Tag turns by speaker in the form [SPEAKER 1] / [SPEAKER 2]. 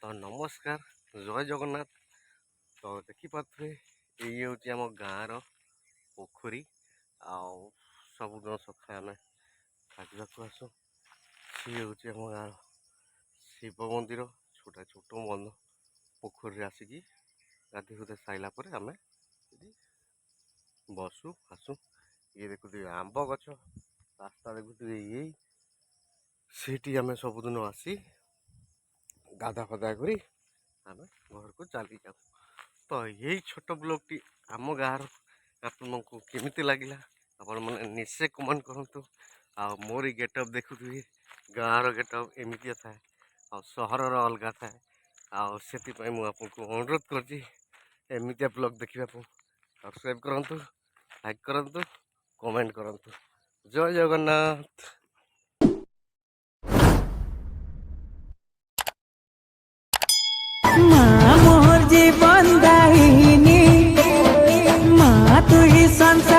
[SPEAKER 1] तो नमस्कार जय जगन्नाथ। तो देखिपे ये हूँ आम गाँव पोखरी सबुदिन सकाଳେ आम गाधोक आसू। सी हूँ आम गाँव शिव मंदिर छोटा छोट मन पोखरी आसिक गाधी गुधा सारा आम बसु आसु। ये देखु आंब गछ रास्ता देखु ये सीटी आम सबुदिन आसी गाधा फदा करी आम घर को चली जाऊ। तो यही छोट ब्लॉगटी आम गाँव आपको केमिति लगिला आपण मैंने निश्चय कमेंट करूँ। आ मोरी गेटअप देखुथि गाँव गेटअप एमती थाए आ सहर अलग थाए आती मुझे अनुरोध करमती ब्लॉग देखा सब्सक्राइब करूँ लाइक करूँ कमेंट करूँ। जय जगन्नाथ।
[SPEAKER 2] माँ मोर जीवन दाहिनी माँ तू ही संसार।